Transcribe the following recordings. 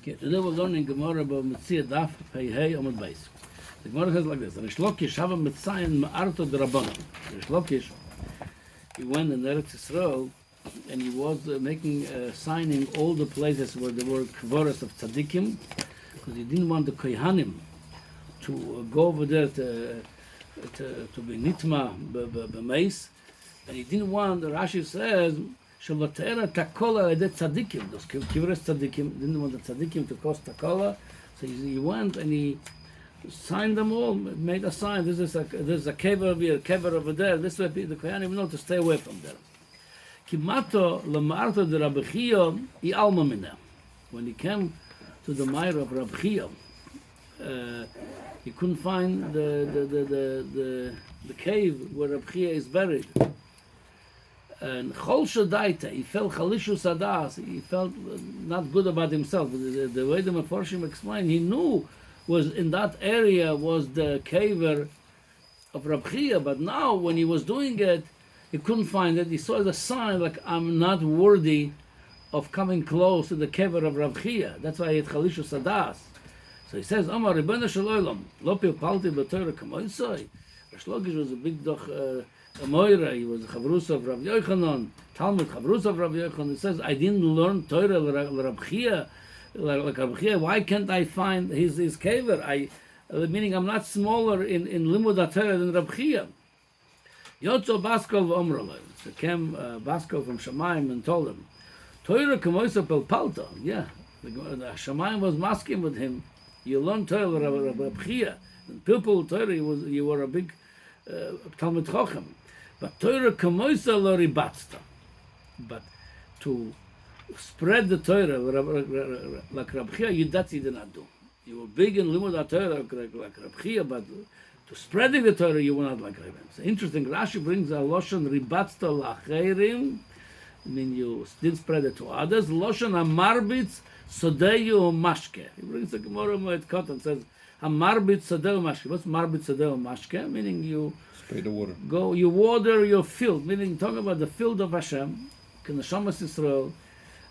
Okay, today we're learning Gemara about Metzia Daf Pei Hey Amud Beis. The Gemara says like this: Rish Lakish have a Metzayin Ma'arto D'Rabbanan. Rish Lakish, he went in Eretz Yisrael and he was signing all the places where there were kvaras of tzaddikim, because he didn't want the kohanim to go over there to be nitma b'meis, and he didn't want. The Rashi says. Shalotera takola edet tzaddikim. Those kivres tzaddikim didn't want the tzaddikim to cause takola, so he went and he signed them all, made a sign. This is a kever over here, kever over there. This way the kohanim know to stay away from there. Kimato lemarto de Rabbi Chiya I alma mineh. When he came to the Meir of Rabbi Chiya, he couldn't find the cave where Rabbi Chiya is buried. And Chol Shadaita, he felt Chalishus Adas, he felt not good about himself. The way the Meforshim explained, he knew was in that area was the caver of Rabbi Chiya, but now when he was doing it, he couldn't find it. He saw the sign like, I'm not worthy of coming close to the caver of Rabbi Chiya. That's why he had Chalishus Adas. So he says, Amar Ribono Shel Olam, lo pilpalti b'Torah kamoisoi. Rish Lakish was a big doch Moira, he was a Chavrus of Rabbi Yochanan, Talmud Chavrus of Rabbi Yochanan. He says, I didn't learn Torah like Rabbi Chiya. Why can't I find his kever? Meaning I'm not smaller in Limud HaTorah than Rabbi Chiya. Yotzo Baskol v'Omroleh. So came Baskol from Shamayim and told him, Torah kamoisa pelpalta. Yeah, the Shamayim was masking with him. You learned Torah with Rabbi Chiya. And people Torah, you were a big Talmud Chochem. But Torah kamoisa lo ribatzta. But to spread the Torah like Rabbi Chiya, that you did not do. You were big in Limud HaTorah like Rabbi Chiya, but to spreading the Torah, you were not like Rabbi. It's interesting. Rashi brings a loshon ribatzta lacherim. I mean, you didn't spread it to others. Loshon hamarbitz sodeyu mashke. He brings the Gemara Moed Kot and says, hamarbitz sodeyu mashke. What's marbitz sodeyu mashke? Meaning you spray the water. You water your field. Meaning talking about the field of Hashem, Neshamas Yisrael,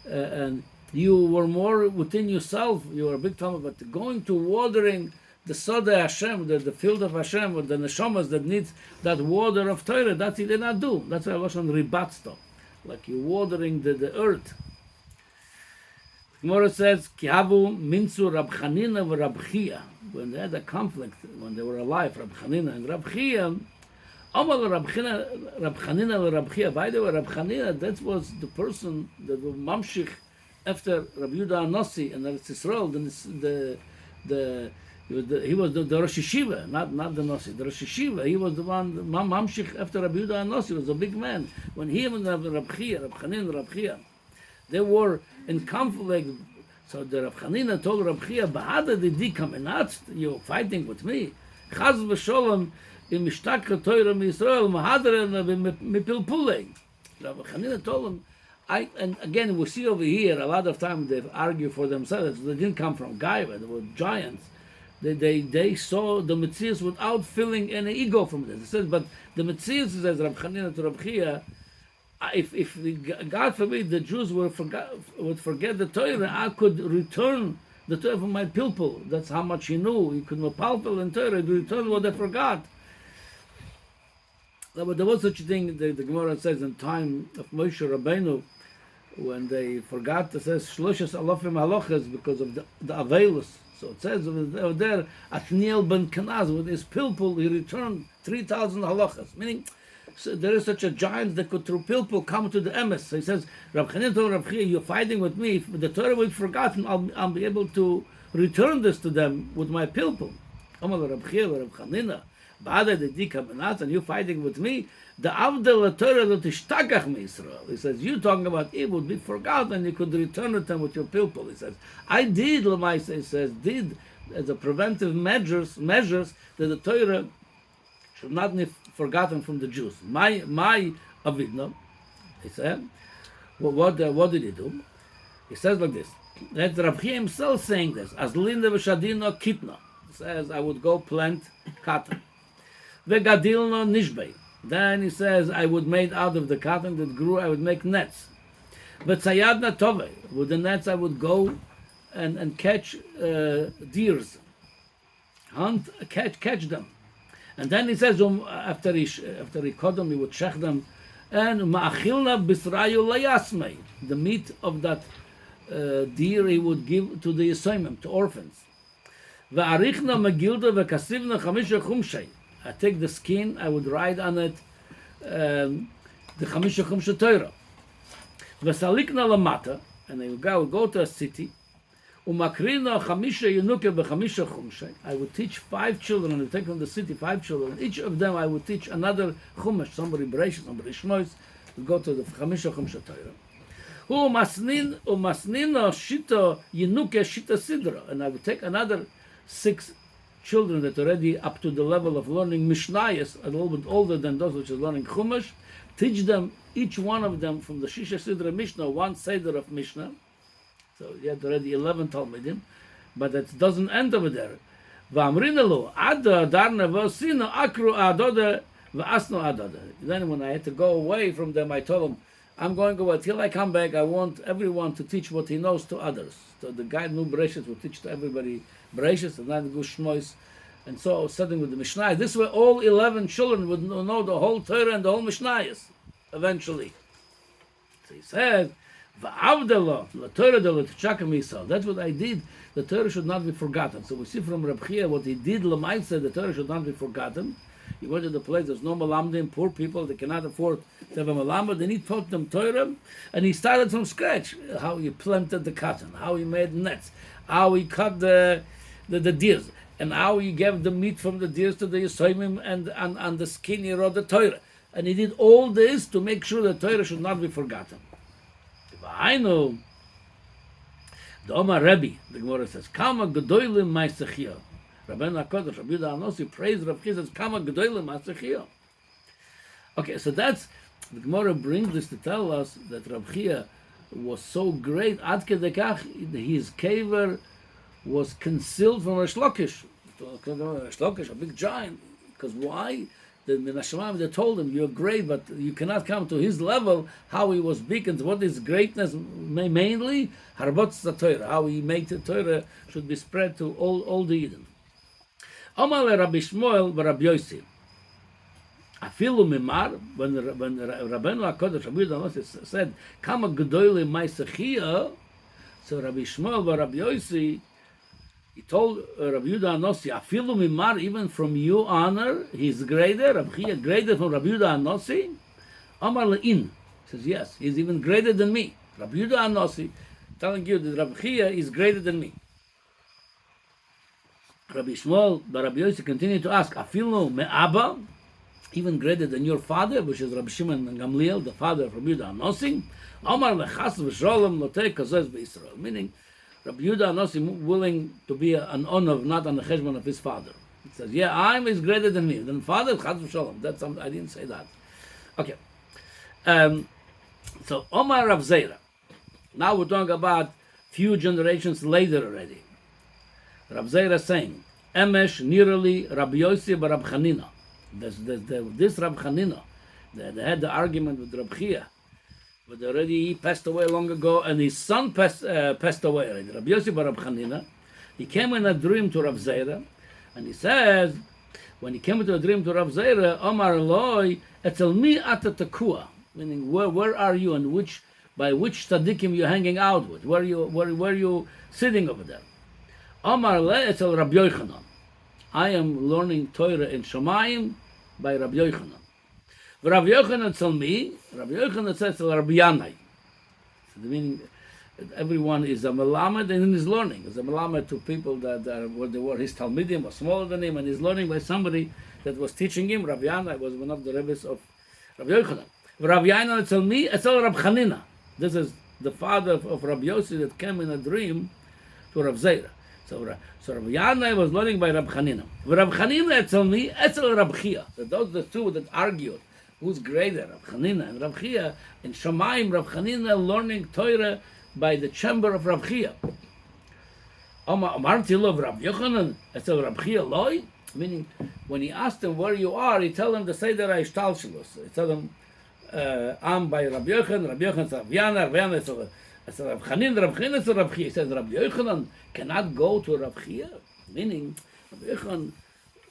and you were more within yourself. You were a big Talmud, but going to watering the Soda Hashem, the field of Hashem, or the Neshamas that needs that water of Torah, that he did not do. That's why I was on ribatzto, like you watering the earth. Gemara says, Kihavu minzu Rab Chanina and Rab Chiya. When they had a conflict, when they were alive, Rab Chanina and Rab Chiya, Amal Rab Chanina and Rab Chiya. By the way, Rab Chanina, that was the person that was mamshich after Rabbi Yehuda Anasi and Eretz Yisrael. He was the Rosh Yeshiva, not the Nasi, the Rosh Yeshiva. He was the one, mamshich after Rabbi Yehuda Anasi. He was a big man. When he and Rab Chiya, Rab Chanina and Rab Chiya, they were in conflict. So the Rab Chanina told Rab Chiya, "Bahada didi kamenat, you're fighting with me. Chaz v'sholom im mishtakha Torah miYisrael mahadren mipilpulei." Rab Chanina told him, and again we see over here a lot of times they argue for themselves. They didn't come from Gaiva; they were giants. They saw the Metzius without feeling any ego from this. It says, but the Metzius says Rab Chanina to Rab Chiya, if God forbid the Jews would forget the Torah, I could return the Torah from my people. That's how much he knew. He could be powerful in Torah to return what they forgot. But there was such a thing. The Gemara says in time of Moshe Rabbeinu, when they forgot, it says Shloshas Alofim Halachas because of the Avelus. So it says over there, Atniel ben Kenaz with his pilpul, he returned 3,000 halachas. Meaning, so there is such a giant that could through pilpul come to the emes. So he says, Rab Chanina told Rab Chiya, you're fighting with me. If the Torah will be forgotten, I'll be able to return this to them with my pilpul. Amal Rab Chiya, Rab Chanina, Ba'ada de Dika Benat, and you're fighting with me. The Avdel Torah that ishtakach me Israel. He says, you talking about it would be forgotten, you could return it to them with your pilpul. He says, I did, Lamaisa, he says, did as a preventive measures that the Torah should not be forgotten from the Jews. My avidna, he said, what did he do? He says like this. That's Rabbi himself saying this. As linda v'shadino kitna. He says, I would go plant cotton. Vegadilno nishbei. Then he says, I would make out of the cotton that grew, I would make nets. V'tzayadna tove. With the nets I would go and catch deers, hunt, catch them. And then he says, after he caught them, he would check them, and ma'achilna bisrayu layasmei, the meat of that deer he would give to the Yisomim, to orphans. Va'arichna megilda v'kasivna chamisha chumshei. I take the skin, I would write on it the chamisha chumsha Torah. V'salikna lamata, and I would go to a city. Umakrina chamisha yenuke b'chamisha chumshei. I would teach 5 children, and I take from the city 5 children. Each of them I would teach another chumash, somebody Bereishis, somebody Shmois. We go to the chamisha chumsha Torah. Umasnina shita yenuke shita sidra, and I would take another 6 children that are already up to the level of learning Mishnayos, a little bit older than those which is learning Chumash, teach them, each one of them, from the Shisha Sidra Mishnah, 1 Seder of Mishnah. So you have already 11 Talmidim, but that doesn't end over there. V'amrinalu, Ada darna v'osina akru adode v'asno adode. Then when I had to go away from them, I told them, I'm going away. Till I come back, I want everyone to teach what he knows to others. So the guy knew Bereishis would teach to everybody Bereishis, and then go Shmois. And so I was studying with the Mishnah. This way all 11 children would know the whole Torah and the whole Mishnayos, eventually. So he said, V'avdelo, la Torah de la t'chaka misal. That's what I did. The Torah should not be forgotten. So we see from Rabbi Chiya what he did, L'maisa, the Torah should not be forgotten. He went to the place, there's no malamdim, poor people, they cannot afford to have a malamda, they need taught them Torah, and he started from scratch, how he planted the cotton, how he made nets, how he cut the deers, and how he gave the meat from the deers to the Yisomim, and on the skin he wrote the Torah. And he did all this to make sure the Torah should not be forgotten. I know, the Omar Rabbi, the Gemara says, Kama gedolim ma'aseh Chiya. Rabbeinu HaKodesh, Rabbi Yehuda HaNasi, praised Rabbi Chiya, says, Kama gedolim ma'aseh Chiya. Okay, so that's, the Gemara brings this to tell us that Rabbi Chiya was so great, ad kedei kach, his kever was concealed from Reish Lakish. Reish Lakish, a big giant. Because why? The Menashemayim, they told him, you're great, but you cannot come to his level, how he was beacons, what is greatness, mainly, Harbotz the Torah, how he made the Torah should be spread to all the Eden. Omar le Rabbi Shmuel Rabbi Yossi. Afilu mimar, when Rabbeinu HaKodesh, Rabbi Yehuda HaNasi said, Kama gedolim ma'aseh Chiya, so Rabbi Shmuel Rabbi Yossi, he told Rabbi Yehuda HaNasi, Afilu mimar, even from you honor, he's greater, Rabbi Chiya greater from Rabbi Yehuda HaNasi? Omar le'in, says yes, he's even greater than me. Rabbi Yehuda HaNasi telling you that Rabbi Chiya is greater than me. Rabbi Shmuel, but Rabbi Yossi continued to ask, Afilu me'aba, even greater than your father, which is Rabbi Shimon and Gamliel, the father of Rabbi Yehuda HaNasi. Omar lechas v'sholem lotei kazez b'Yisrael, meaning Rabbi Yehuda HaNasi willing to be an honor, not on the cheshbon of his father. He says, yeah, I'm is greater than me. Then father, chas v'sholem. That's I didn't say that. Okay. So Omar Rav Zera. Now we're talking about few generations later already. Rav Zera saying, Emesh nirali Rabbi Yossi bar Rab Chanina. This Rab Chanina, they had the argument with Rab Chiya, but already he passed away long ago, and his son passed away already. Rabbi Yossi bar Rab Chanina, he came in a dream to Rav Zera, and he says, when he came into a dream to Rav Zera, Omar Loi, etzel mi ata tekua, meaning where are you, and by which tzaddikim you're hanging out with? Where are you sitting over there? Omar le etzel Rabbi Yochanan. I am learning Torah in Shamayim by Rabbi Yochanan. Rabbi Yochanan tell me, Rabbi Yochanan says to Rabbi Yanai. So the meaning, everyone is a melamed and he's learning. He's a melamed to people that were his talmidim or smaller than him, and he's learning by somebody that was teaching him. Rabbi Yanai was one of the rabbis of Rabbi Yochanan. Rabbi Yanai tell me, it's all Rabbi Chanina. This is the father of Rabbi Yossi that came in a dream to Rav Zera. So Rabbi Yanai was learning by Rabbi Chanina. Rabbi Chanina tell me, etzel Rabbi Chiya. So those are the two that argued. Who's greater, Rabbi Chanina and Rabbi Chiya? In Shamayim, Rabbi Chanina learning Torah by the chamber of Rabbi Chiya. Amarti love Rabbi Yochanan, etzel Rabbi Chiya loy? Meaning, when he asked him where you are, he tell him the Seder HaIshtalshelus. He tell him, I'm by Rabbi Yochanan says Rabbi Yana, Rabbi Yana says I said, Rab Chanina to Rab Chiya. He says, Rabbi Yochanan cannot go to Rab Chiya, meaning Rabbi Yochanan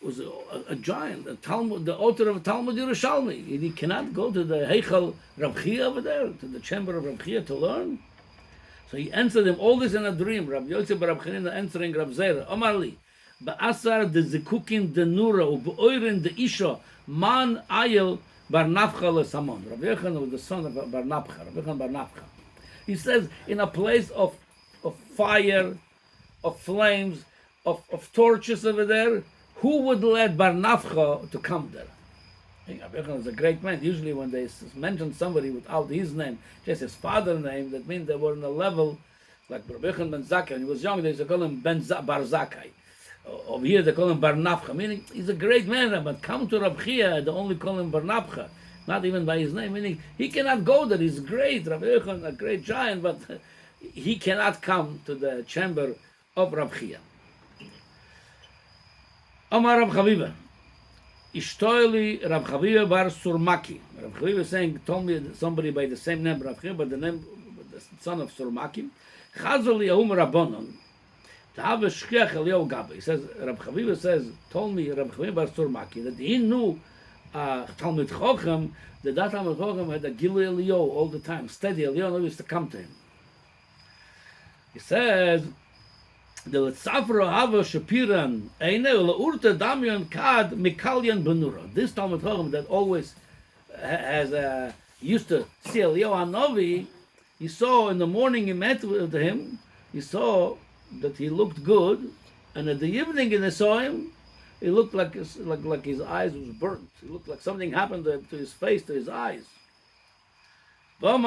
was a giant, a Talmud, the author of Talmud Yerushalmi. He cannot go to the Heichal Rab Chiya over there, to the chamber of Rab Chiya to learn. So he answered him all this in a dream. Rabbi Yosef Rab Chanina answering Rab Zera, Omar li, Ba'asar de zikukin de nura, u'be'oirin de isha, man ayel bar nafcha lesamon. Rabbi Yochanan was the son of Bar Nafcha, Rabbi Yochanan Bar Nafcha. He says, in a place of fire, of flames, of torches over there, who would let Bar Nafcha to come there? Rabbi Yochanan is a great man. Usually when they mention somebody without his name, just his father's name, that means they were in a level, like Rabbi Yochanan ben Zakkai. When he was young, they used to call him Bar Zakkai. Over here they call him Bar Nafcha, meaning he's a great man, but come to Rab Chiya, they only call him Bar Nafcha, not even by his name, meaning he cannot go there. He's great, Rabbi Yochanan, a great giant, but he cannot come to the chamber of Rab Chiya. Amar Rab Chaviva, Ishtoili Rab Chaviva bar Surmaki. Rab Chaviva is saying, told me somebody by the same name, Rab Chaviva, but the name, the son of Surmaki. Chazali Ahum Rabbanon. He says, Rab Chaviva says, told me, Rab Chaviva bar Surmaki, that he knew Talmud Chochem, that Talmud Chochem had a Gilui Eliyahu all the time, steady Eliyahu used to come to him. He says, the Letzafro Hava Shapiran Eine Urta Damian Kad Mikalyan Benura. This Talmud Chochem that always has used to see Eliyahu Hanavi, he saw in the morning he met with him, he saw that he looked good, and at the evening when they saw him, he looked like his eyes was burnt. He looked like something happened to his face, to his eyes. He says,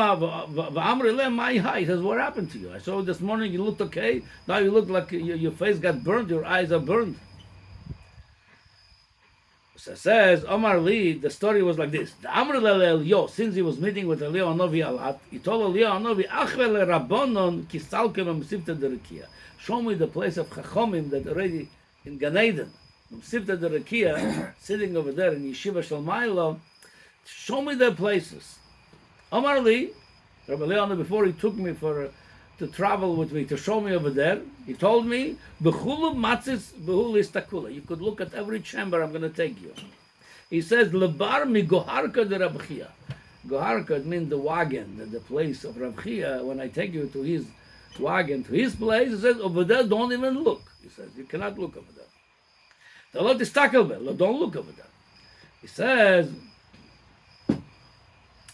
what happened to you? I saw you this morning, you looked okay. Now you look like your face got burnt, your eyes are burned. So it says, Omar Li, the story was like this. Since he was meeting with Eliyahu Hanavi Alat, he told Eliyahu Hanavi, show me the place of Chachomim that already in Gan Eden, Sifta de Rekia, sitting over there in Yeshiva Shalmaila, show me their places. Omar Li, Rabbi Leon, before he took me to travel with me, to show me over there, he told me, Bechulu matzis behul istakula. You could look at every chamber I'm going to take you. He says, Lebar mi goharka de Rab Chiya. Goharka means the wagon, the place of Rab Chiya. When I take you to his wagon, to his place, he says, over there, don't even look. He says, you cannot look over there. Don't look over there. He says,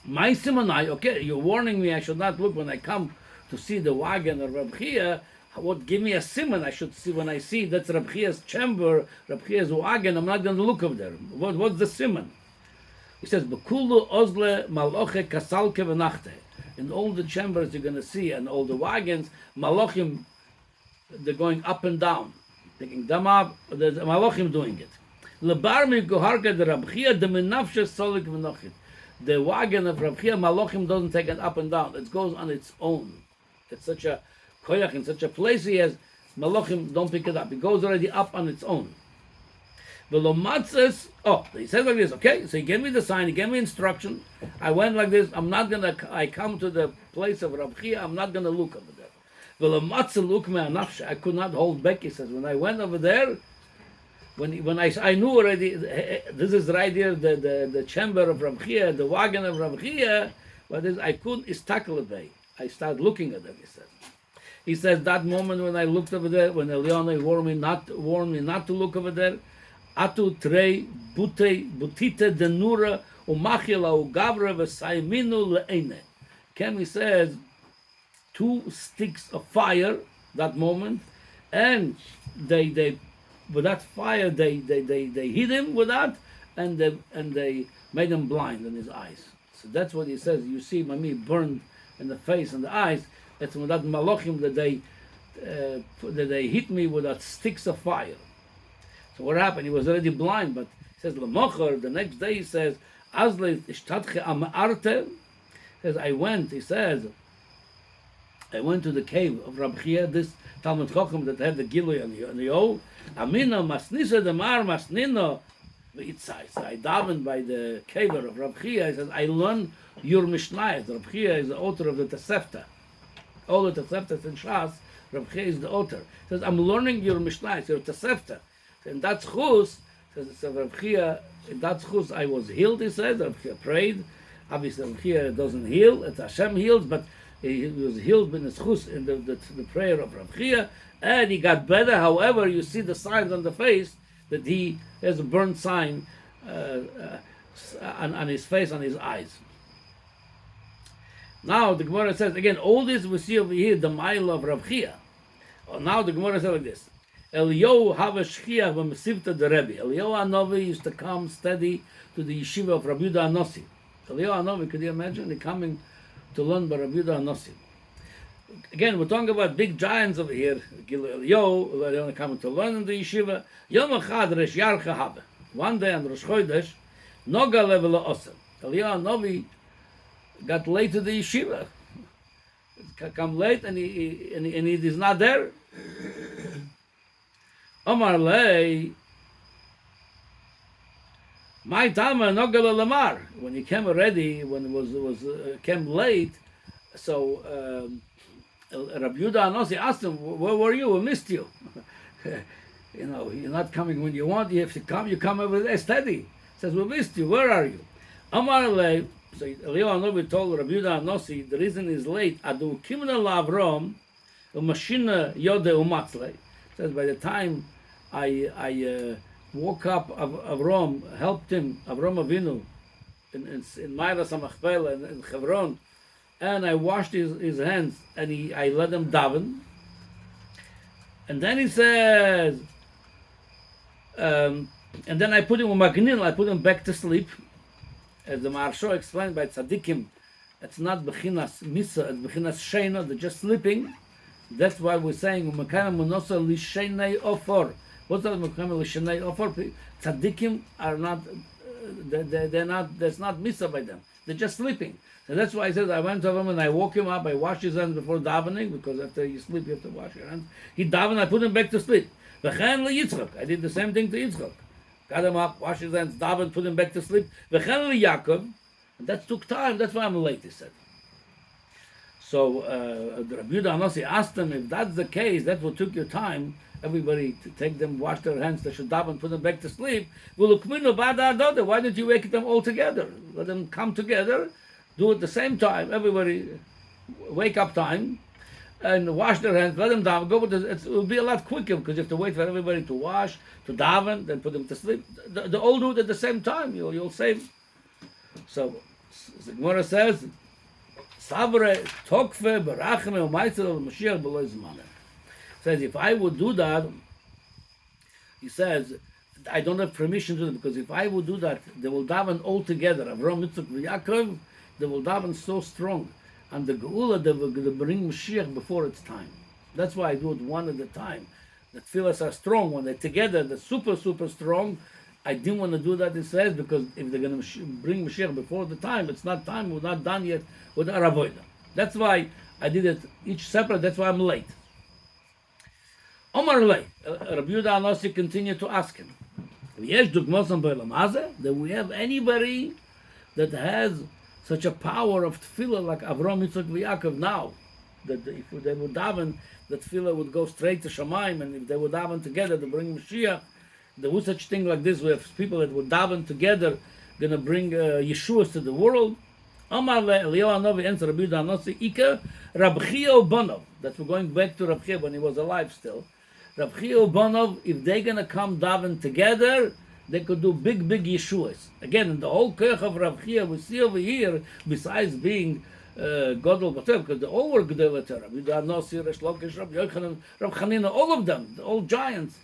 my simanai, okay, you're warning me I should not look when I come to see the wagon of Rab Chiya. What, give me a siman I should see when I see that's Rab Chiya's chamber, Rab Chiya's wagon, I'm not going to look over there. What's the siman? He says, Bekulu ozle maloche kasalke v'nachte. In all the chambers you're going to see, and all the wagons, malochim, they're going up and down. Taking them up, the malochim doing it. Lebar mi goharka de Rab Chiya de menafshe solik v'nochit. The wagon of Rab Chiya, malochim doesn't take it up and down. It goes on its own. It's such a koyach, in such a place he has, malochim don't pick it up. It goes already up on its own. He says like this, okay, so he gave me the sign, he gave me instruction. I went like this, I come to the place of Rab Chiya, I'm not going to look over there. I could not hold back, he says. When I went over there, when I knew already, this is right here, the chamber of Rab Chiya, the wagon of Rab Chiya, but I couldn't istakel it. I started looking at it, he says. He says, that moment when I looked over there, when Eliyahu warned me not to look over there, Atu trei butite denura umachila ugavra v'saiminu le'ene. Kemi says, 2 sticks of fire, that moment, and they with that fire they hit him with that, and they made him blind in his eyes. So that's what he says. You see Mami burned in the face and the eyes. That's with that malachim that they hit me with that sticks of fire. So what happened? He was already blind, but he says Lamocher, the next day he says, Azle ishtatche amarte, says I went to the cave of Rab Chiya, this Talmud Chochem that had the Gilui and the O. Amina masnisa demar masnino v'itzai. So I davened by the cave of Rab Chiya. He says, I learned your Mishnah. Rab Chiya is the author of the Tosefta, all the Toseftas in Shas, Rabbi Chiya is the author. He says, I'm learning your Mishnah, your Tosefta. And that's Chus, so Rabbi Chiya, in that Chus I was healed, he says. Rabbi Chiya prayed. Obviously, Rabbi Chiya doesn't heal, it's Hashem heals, but he was healed in his Chus, in the prayer of Rabbi Chiya, and he got better. However, you see the signs on the face that he has a burnt sign on his face, on his eyes. Now the Gemara says again, all this we see over here, the mile of Rav Chiya. Now the Gemara says like this: Eliyahu have a shchiach b'mesivta the Rabbi. Eliyahu Hanavi used to come steady to the yeshiva of Rabbi Yehuda Hanosi. Eliyahu Hanavi, could you imagine? He coming to learn by Rabbi Yehuda Hanosi. Again, we're talking about big giants over here. Eliyahu, they're coming to learn in the yeshiva. Yom Echad Resh Yarcha Habe. One day on Rosh Chodesh, Noga level Osem. Eliyahu Hanavi got late to the yeshiva. Come late and he is not there. Omar lei, my tama nogala lamar. When he came already, when it was came late, so Rabbi Yehuda Hanosi asked him, "Where were you? We missed you. You know, you're not coming when you want. You have to come. You come over there steady." He says, "We missed you. Where are you?" Omar lei. So Eliyahu Hanavi told Rabbi Yehuda Hanosi, the reason he's late, Adu Kimna Lavrom, Mashina Yode Umatzle. Says by the time I woke up Avram, helped him, Avram Avinu, in Ma'ara Samachpela in Hebron, and I washed his hands and I let him daven. And then he says, and then I put him on Magnin, I put him back to sleep. As the Maharsha explained by Tzadikim, it's not Bechinas Misa, it's Bechinas Sheina, they're just sleeping. That's why we're saying, Mekana Munosa Lishenei Ofor. What's that Mekana Lishenei Ofor? Tzadikim are not, they're not, there's not Misa by them. They're just sleeping. And that's why I said, I went to him and I woke him up, I washed his hands before davening, because after you sleep, you have to wash your hands. He davened, I put him back to sleep. V'chen Yitzchak. I did the same thing to Yitzchak. Got him up, washed his hands, davened, put him back to sleep. V'chen Yaakov, and that took time. That's why I'm late, he said. So Rabbi Yehuda Hanosi asked him, if that's the case, that's what took your time. Everybody to take them, wash their hands, they should daven, put them back to sleep. Why didn't you wake them all together? Let them come together, do it at the same time. Everybody wake up time and wash their hands, let them daven. Go with it will be a lot quicker because you have to wait for everybody to wash, to daven, then put them to sleep. They all do it at the same time. You'll save. So the Gemara says, "Sabre tokfe berachme u'maitzel Mashiach below zmanim." Says if I would do that, he says, I don't have permission to do it because if I would do that, they will daven all together. Avram, Yitzchak, Yaakov, they will daven so strong. And the Geula, they will bring Mashiach before its time. That's why I do it one at a time. The tefillahs are strong. When they're together, they're super, super strong. I didn't want to do that, it says, because if they're going to bring Mashiach before the time, it's not time, we're not done yet with our avodah. That's why I did it each separate, that's why I'm late. Omar lei, Rabbi Yehuda Hanosi continued to ask him, that we have anybody that has such a power of tefillah like Avram, Yitzchak, Yaakov now, that if they would daven, the tefillah would go straight to Shamayim, and if they would daven together to bring Mashiach, there was such thing like this, we have people that would daven together, going to bring Yeshuas to the world. Amar le Eliyahu Hanavi answered Rabbi Yehuda Hanosi, Ika Rabbi Chiya U'Banov. That we're going back to Rabbi Chiya when he was alive still. Rabbi Chiya U'Banov, if they're going to come daven together, they could do big Yeshuas. Again, in the whole Koyach of Rabbi Chiya, we see over here, besides being Godel Batev, because they all were Gedolei Torah. Rabbi Yehuda Hanosi, Resh Lakish, Rabbi Yochanan, Rabbi Chanina, all of them, all giants.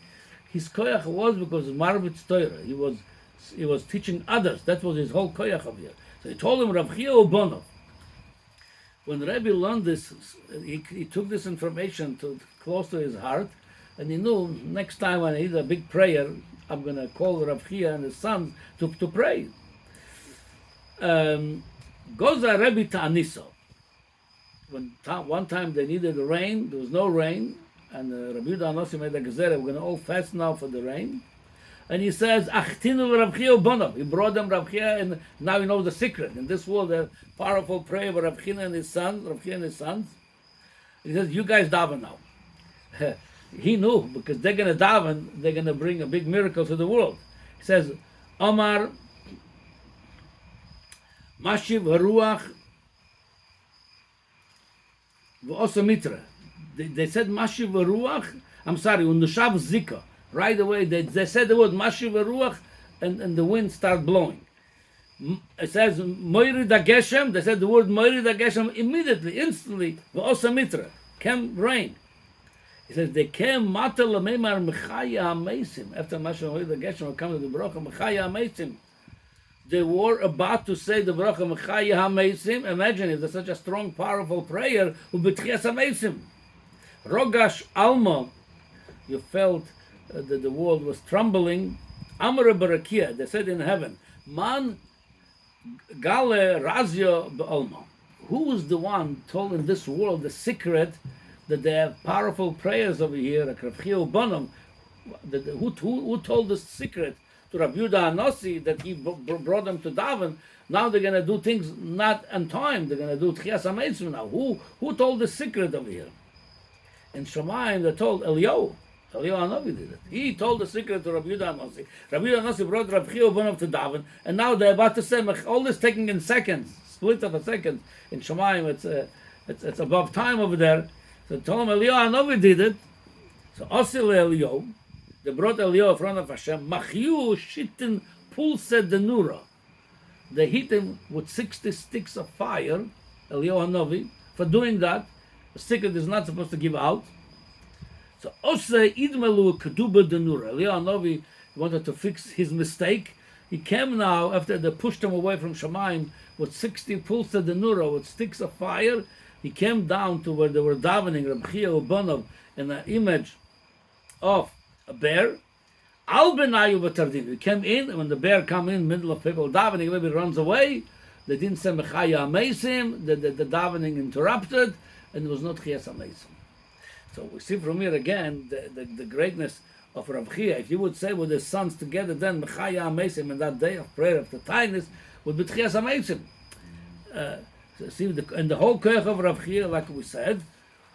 His koyach was because Marvitz Torah. He was teaching others. That was his whole koyach of here. So he told him, Rabbi Chiya U'Banov. When Rabbi learned this, he took this information close to his heart, and he knew next time when I need a big prayer, I'm going to call Rabbi Chiya and his sons to pray. Goza Rabbi Ta'aniso. One time they needed rain, there was no rain, and Rabbi Yehuda Hanosi made a gezerah, we're going to all fast now for the rain. And he says, Achtinu Rabbi Chiya U'Banov. He brought them Rabbi Chiya, and now he knows the secret. In this world, a powerful prayer of Rabbi Chiya and his sons, He says, you guys daven now. He knew, because they're going to daven, they're going to bring a big miracle to the world. He says, Omar, Mashiv Haruach, V'osa Mitra. They said Mashiv Haruach, I'm sorry, Undushav Zika. Right away, they said the word Mashiv Haruach, and the wind started blowing. It says Moiri da Geshem, they said the word Moiri da Geshem immediately, instantly, V'osa Mitra, came rain. He says, they came Mata Lamemar Mechaya HaMeisim. After Mashiv Moiri da Geshem came to the Bracha Mechaya HaMeisim. They were about to say the Bracha Mechaya HaMeisim. Imagine if there's such a strong, powerful prayer, U'b'tchias HaMeisim. Rogash Alma, you felt that the world was trembling. Amar Barakia, they said in heaven, Man Gale Razio Be'alma. Who was the one told in this world the secret that they have powerful prayers over here, like Rav Chiya U'Banom? Who told the secret to Rabbi Yehuda HaNasi that he brought them to daven? Now they're going to do things not on time. They're going to do Tchias HaMeisim now. Who told the secret over here? In Shemayim, they told Eliyahu HaNavi did it. He told the secret to Rabbi Yehuda HaNasi. Rabbi Yehuda HaNasi brought Rabbi Chiya U'Banom to daven, and now they're about to say all this taking in seconds, split of a second. In Shemayim, it's above time over there. So told him Eliyahu HaNavi did it. So Osil Eliyahu, they brought Eliyahu in front of Hashem. Machiu Shitin Pulse Denura. They hit him with 60 sticks of fire, Eliyahu HaNavi, for doing that. The secret is not supposed to give out. So Osei Idmelu Keduba Denura. Eliyahu HaNavi wanted to fix his mistake. He came now, after they pushed him away from Shemayim, with 60 Pulse Denura, with sticks of fire. He came down to where they were davening, Rabbi Chiya U'Banom, in an image of a bear. Al Benayu V'Tardin. He came in, and when the bear come in, middle of people davening, maybe runs away. They didn't say Mechaya HaMeisim. The davening interrupted, and there was not Tchias HaMeisim. So we see from here again the greatness of Rabbi Chiya. If you would say with his sons together, then Mechaya HaMeisim, in that day of prayer of the tightness, would be Tchias HaMeisim. So see, and the whole koach of Rabbi Chiya, like we said,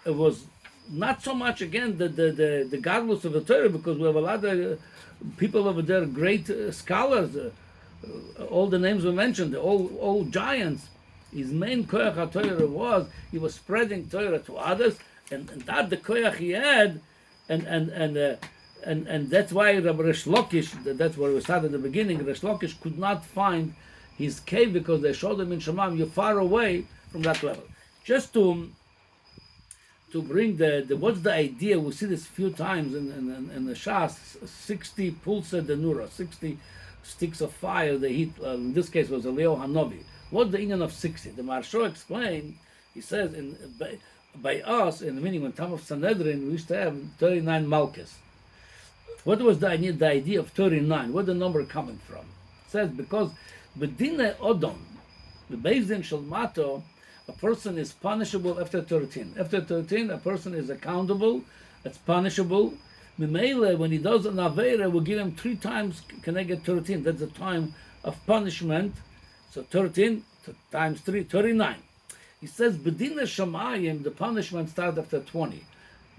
it was not so much again the godless of the Torah, because we have a lot of people over there, great scholars. All the names we mentioned, all giants. His main koach HaTorah was he was spreading Torah to others, and that the koach he had, and that's why Rabbi Resh Lakish, that's where we started at the beginning. Resh Lakish could not find his cave because they showed him in Shemayim, you're far away from that level. Just to bring the what's the idea? We see this a few times in the Shas, 60 pulsa denura, 60 sticks of fire they hit. In this case was Eliyahu HaNavi. What's the union of 60? The Maharsha explained. He says by us, in the meaning when time of Sanhedrin, we used to have 39 malchus. What was the idea of 39? Where's the number coming from? It says because Bedine Odom, the Bezdin Shalmato, a person is punishable after 13. After 13, a person is accountable, it's punishable. Mimele, when he does an Aveira, we'll give him 3 times, can I get 13? That's the time of punishment. So 13 times 3, 39. He says, Bedine Shamayim, the punishment starts after 20.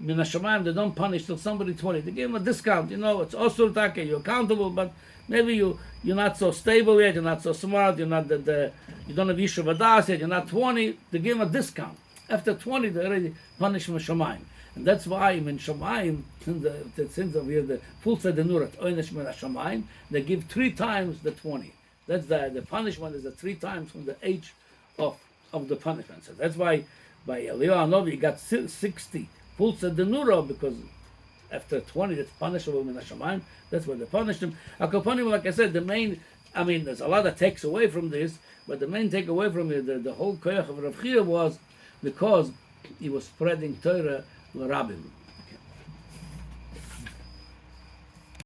Mina Shamayim, they don't punish till somebody 20. They give him a discount. You know, it's Osur Take, you're accountable, but maybe you're not so stable yet, you're not so smart, you don't have Yishuv Adas yet, you're not 20, they give him a discount. After 20, they already punish him with Shamayim. And that's why in Shamayim, since over here, the full Sedenurat, Oynesh Min Shamayim, they give 3 times the 20. That's the punishment is the 3 times from the age of the punishment. So that's why by Eliyahu HaNavi, he got 60 full Sedenura, because after 20, that's punishable in Hashemayim. That's why they punished him. Akaponim, like I said, there's a lot that takes away from this, but the main takeaway from it, the whole koach of Rav Chiya was because he was spreading Torah l'Rabbim.